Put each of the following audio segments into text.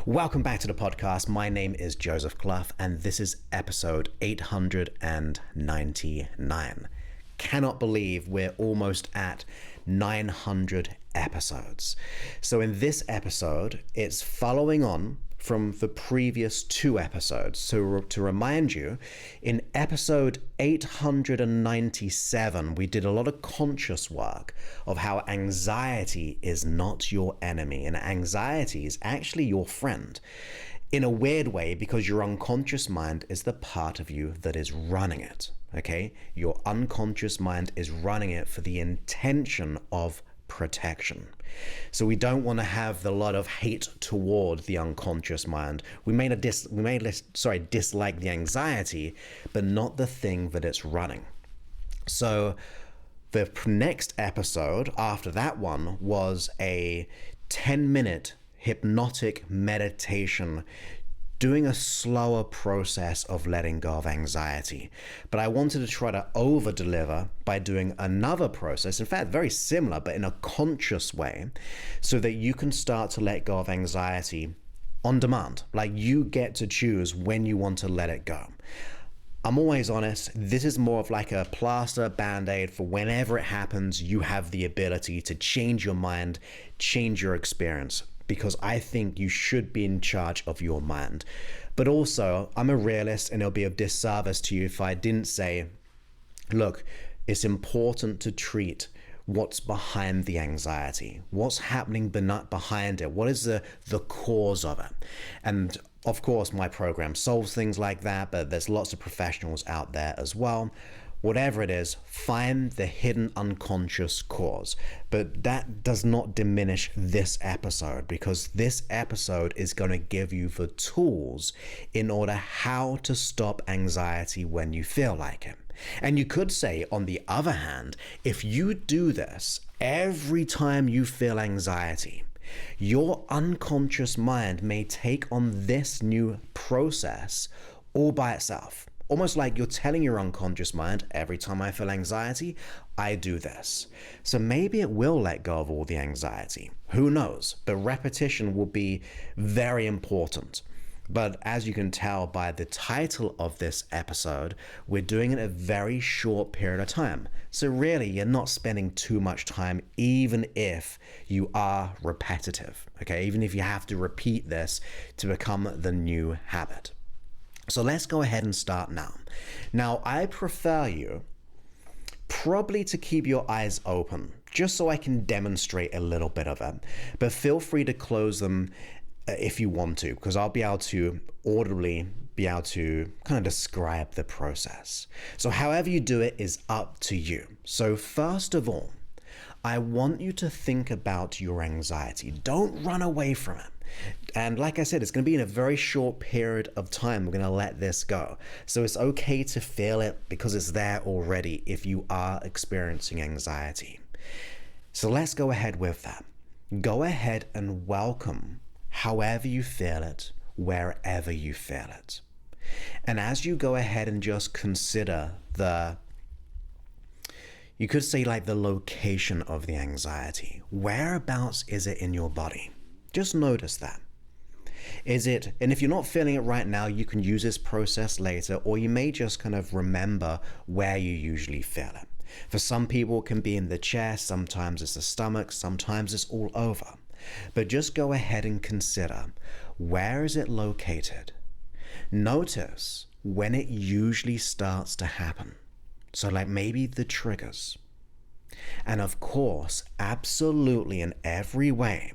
Welcome back to the podcast. My name is Joseph Clough, and this is episode 899. Cannot believe we're almost at 900 episodes. So in this episode, it's following on from the previous two episodes. So to remind you, in episode 897, we did a lot of conscious work of how anxiety is not your enemy, and anxiety is actually your friend. In a weird way, because your unconscious mind is the part of you that is running it, okay? Your unconscious mind is running it for the intention of protection. So we don't want to have a lot of hate toward the unconscious mind. We may dislike the anxiety, but not the thing that it's running. So the next episode after that one was a 10-minute hypnotic meditation, doing a slower process of letting go of anxiety. But I wanted to try to over-deliver by doing another process, in fact, very similar, but in a conscious way, so that you can start to let go of anxiety on demand. Like, you get to choose when you want to let it go. I'm always honest, this is more of like a plaster band-aid for whenever it happens, you have the ability to change your mind, change your experience, because I think you should be in charge of your mind. But also, I'm a realist, and it'll be of disservice to you if I didn't say, look, it's important to treat what's behind the anxiety. What's happening behind it? What is the cause of it? And of course, my program solves things like that, but there's lots of professionals out there as well. Whatever it is, find the hidden unconscious cause. But that does not diminish this episode, because this episode is going to give you the tools in order how to stop anxiety when you feel like it. And you could say, on the other hand, if you do this every time you feel anxiety, your unconscious mind may take on this new process all by itself. Almost like you're telling your unconscious mind, every time I feel anxiety, I do this. So maybe it will let go of all the anxiety. Who knows? But repetition will be very important. But as you can tell by the title of this episode, we're doing it a very short period of time. So really, you're not spending too much time, even if you are repetitive, okay? Even if you have to repeat this to become the new habit. So let's go ahead and start now. Now, I prefer you probably to keep your eyes open, just so I can demonstrate a little bit of it. But feel free to close them if you want to, because I'll be able to audibly be able to kind of describe the process. So however you do it is up to you. So first of all, I want you to think about your anxiety. Don't run away from it. And like I said, it's going to be in a very short period of time. We're going to let this go. So it's okay to feel it because it's there already if you are experiencing anxiety. So let's go ahead with that. Go ahead and welcome however you feel it, wherever you feel it. And as you go ahead and just consider you could say like the location of the anxiety. Whereabouts is it in your body? Just notice that. Is it, and if you're not feeling it right now, you can use this process later, or you may just kind of remember where you usually feel it. For some people, it can be in the chest, sometimes it's the stomach, sometimes it's all over. But just go ahead and consider, where is it located? Notice when it usually starts to happen. So like maybe the triggers. And of course, absolutely in every way,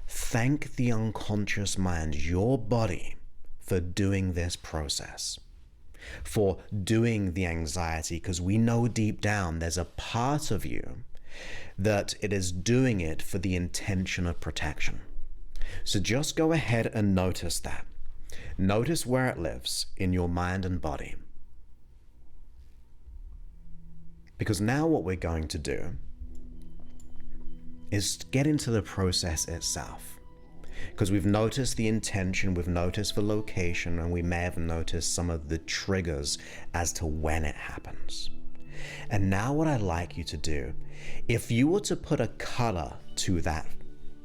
thank the unconscious mind, your body, for doing this process, for doing the anxiety, because we know deep down there's a part of you that it is doing it for the intention of protection. So just go ahead and notice that. Notice where it lives in your mind and body. Because now what we're going to do is get into the process itself. Because we've noticed the intention, we've noticed the location, and we may have noticed some of the triggers as to when it happens. And now what I'd like you to do, if you were to put a color to that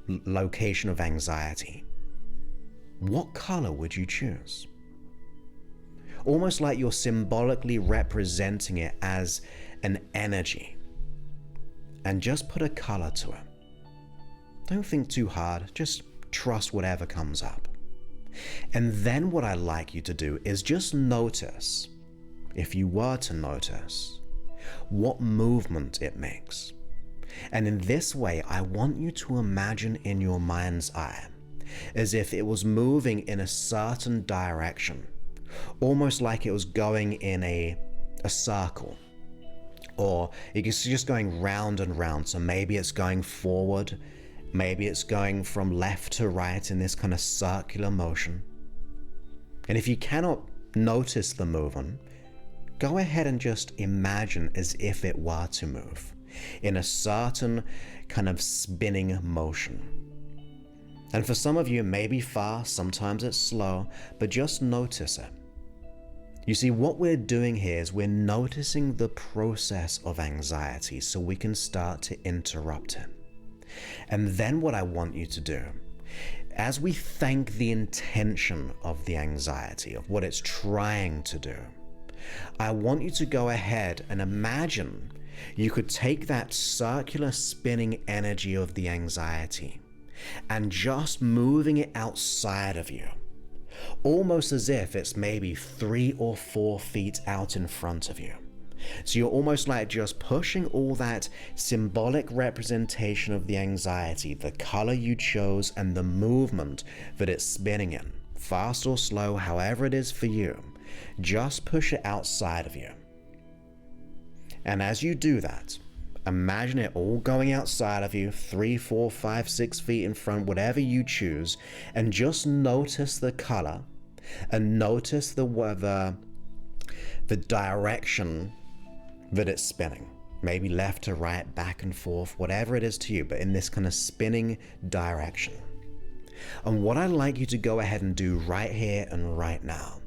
location of anxiety, what color would you choose? Almost like you're symbolically representing it as an energy. And just put a color to it. Don't think too hard, just trust whatever comes up. And then what I'd like you to do is just notice, if you were to notice, what movement it makes. And in this way, I want you to imagine in your mind's eye as if it was moving in a certain direction, almost like it was going in a circle, or it's just going round and round. So maybe it's going forward, maybe it's going from left to right in this kind of circular motion. And if you cannot notice the movement, go ahead and just imagine as if it were to move in a certain kind of spinning motion. And for some of you, it may be fast, sometimes it's slow, but just notice it. You see, what we're doing here is we're noticing the process of anxiety so we can start to interrupt it. And then what I want you to do, as we thank the intention of the anxiety, of what it's trying to do, I want you to go ahead and imagine you could take that circular spinning energy of the anxiety and just moving it outside of you, almost as if it's maybe 3 or 4 feet out in front of you. So you're almost like just pushing all that symbolic representation of the anxiety, the color you chose and the movement that it's spinning in, fast or slow, however it is for you, just push it outside of you. And as you do that, imagine it all going outside of you, 3, 4, 5, 6 feet in front, whatever you choose, and just notice the color and notice the direction that it's spinning. Maybe left to right, back and forth, whatever it is to you, but in this kind of spinning direction. And what I'd like you to go ahead and do right here and right now,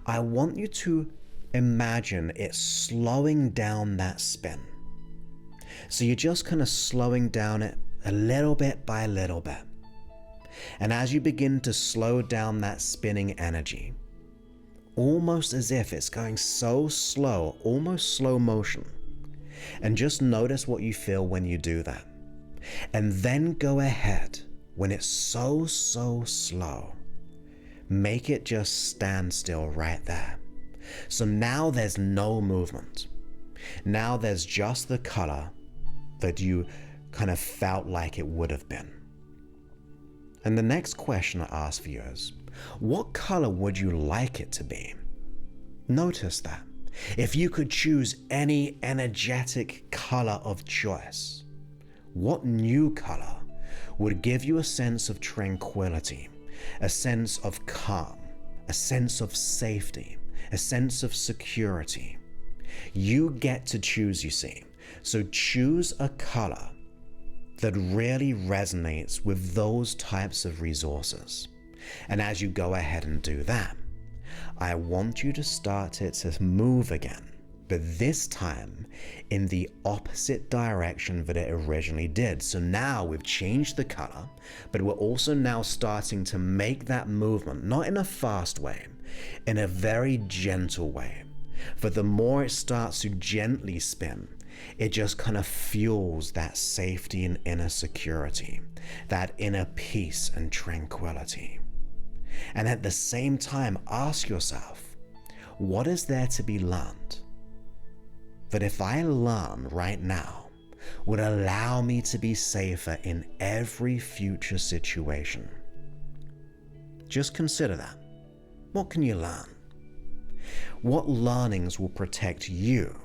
I want you to imagine it slowing down that spin. So you're just kind of slowing down it a little bit by little bit. And as you begin to slow down that spinning energy, almost as if it's going so slow, almost slow motion, and just notice what you feel when you do that. And then go ahead, when it's so slow, make it just stand still right there. So now there's no movement. Now there's just the color that you kind of felt like it would have been. And the next question I ask for you is, what color would you like it to be? Notice that. If you could choose any energetic color of choice, what new color would give you a sense of tranquility, a sense of calm, a sense of safety, a sense of security? You get to choose, you see. So choose a color that really resonates with those types of resources. And as you go ahead and do that, I want you to start it to move again, but this time in the opposite direction that it originally did. So now we've changed the color, but we're also now starting to make that movement, not in a fast way, in a very gentle way. For the more it starts to gently spin, it just kind of fuels that safety and inner security, that inner peace and tranquility. And at the same time, ask yourself, what is there to be learned that if I learn right now would allow me to be safer in every future situation? Just consider that. What can you learn? What learnings will protect you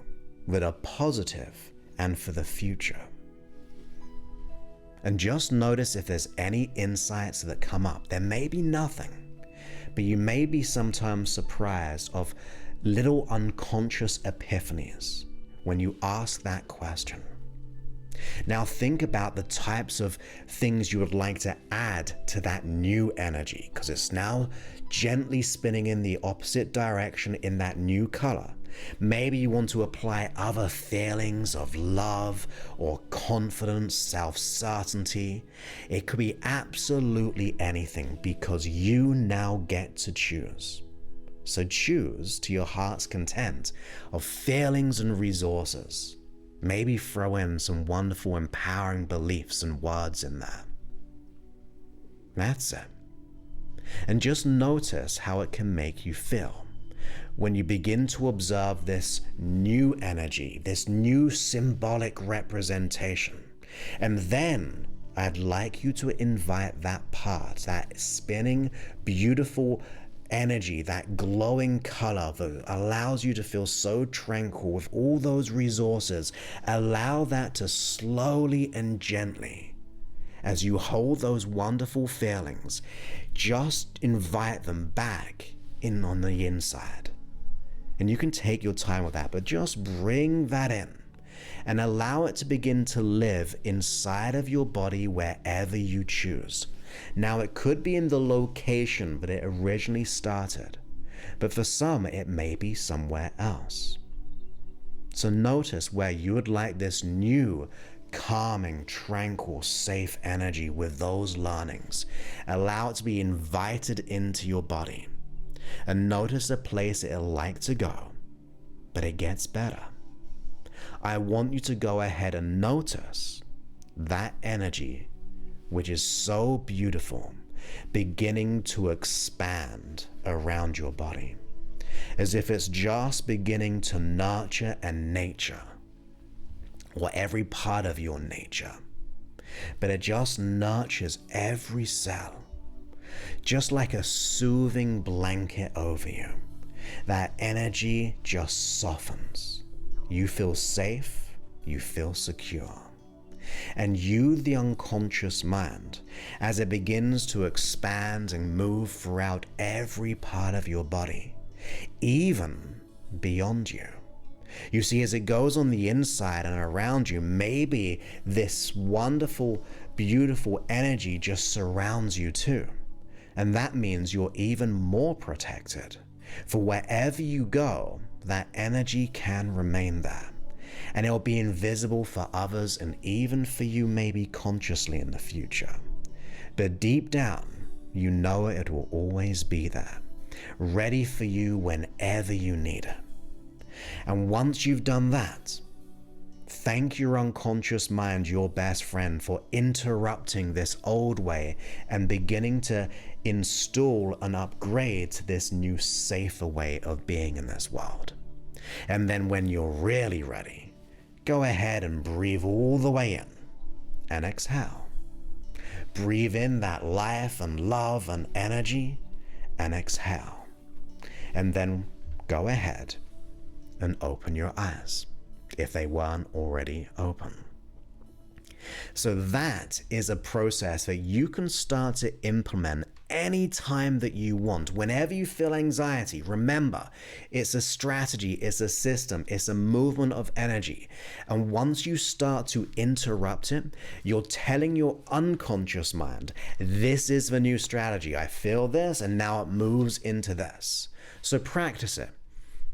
that are positive and for the future? And just notice if there's any insights that come up. There may be nothing, but you may be sometimes surprised of little unconscious epiphanies when you ask that question. Now think about the types of things you would like to add to that new energy, because it's now gently spinning in the opposite direction in that new color. Maybe you want to apply other feelings of love or confidence, self-certainty. It could be absolutely anything because you now get to choose. So choose to your heart's content of feelings and resources. Maybe throw in some wonderful empowering beliefs and words in there. That's it. And just notice how it can make you feel when you begin to observe this new energy, this new symbolic representation. And then I'd like you to invite that part, that spinning, beautiful energy, that glowing color that allows you to feel so tranquil with all those resources. Allow that to slowly and gently, as you hold those wonderful feelings, just invite them back in on the inside. And you can take your time with that, but just bring that in and allow it to begin to live inside of your body wherever you choose. Now, it could be in the location that it originally started, but for some, it may be somewhere else. So notice where you would like this new, calming, tranquil, safe energy with those learnings. Allow it to be invited into your body. And notice the place it'll like to go, but it gets better. I want you to go ahead and notice that energy, which is so beautiful, beginning to expand around your body, as if it's just beginning to nurture and nature, or every part of your nature, but it just nurtures every cell, just like a soothing blanket over you. That energy just softens. You feel safe, you feel secure. And you, the unconscious mind, as it begins to expand and move throughout every part of your body, even beyond you. You see, as it goes on the inside and around you, maybe this wonderful, beautiful energy just surrounds you too. And that means you're even more protected. For wherever you go, that energy can remain there. And it will be invisible for others and even for you maybe consciously in the future. But deep down, you know it will always be there, ready for you whenever you need it. And once you've done that, thank your unconscious mind, your best friend, for interrupting this old way and beginning to install and upgrade to this new, safer way of being in this world. And then when you're really ready, go ahead and breathe all the way in and exhale. Breathe in that life and love and energy and exhale. And then go ahead and open your eyes if they weren't already open. So that is a process that you can start to implement anytime that you want. Whenever you feel anxiety, remember, it's a strategy, it's a system, it's a movement of energy. And once you start to interrupt it, you're telling your unconscious mind, this is the new strategy. I feel this, and now it moves into this. So practice it.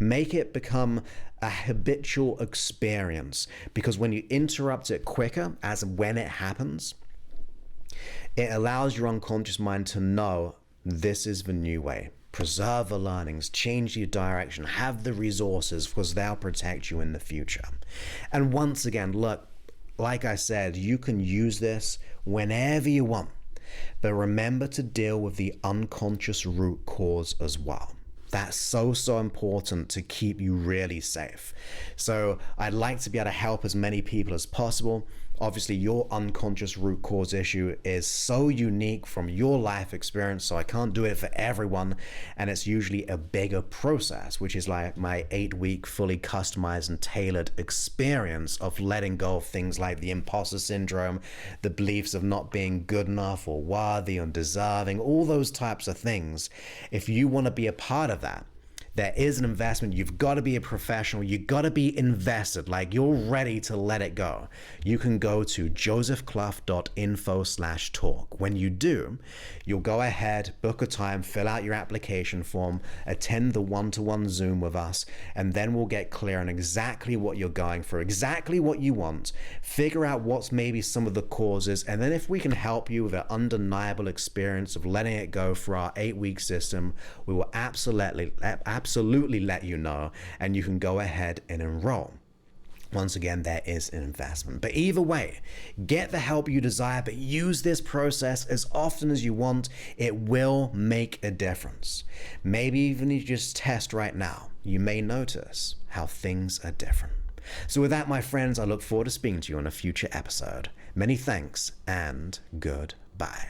Make it become a habitual experience, because when you interrupt it quicker, as when it happens, it allows your unconscious mind to know this is the new way. Preserve the learnings, change your direction, have the resources, because they'll protect you in the future. And once again, look, like I said, you can use this whenever you want, but remember to deal with the unconscious root cause as well. That's so important to keep you really safe. So I'd like to be able to help as many people as possible. Obviously, your unconscious root cause issue is so unique from your life experience, so I can't do it for everyone. And it's usually a bigger process, which is like my 8-week fully customized and tailored experience of letting go of things like the imposter syndrome, the beliefs of not being good enough or worthy or deserving, all those types of things. If you want to be a part of that, There is an investment. You've got to be a professional. You've got to be invested, like you're ready to let it go. You can go to josephclough.info/talk. When you do, you'll go ahead, book a time, fill out your application form, attend the one-to-one Zoom with us, and then we'll get clear on exactly what you're going for, exactly what you want, figure out what's maybe some of the causes, and then if we can help you with an undeniable experience of letting it go for our 8-week system, we will absolutely let you know, and you can go ahead and enroll. Once again, there is an investment. But either way, get the help you desire, but use this process as often as you want. It will make a difference. Maybe even if you just test right now, you may notice how things are different. So with that, my friends, I look forward to speaking to you on a future episode. Many thanks and goodbye.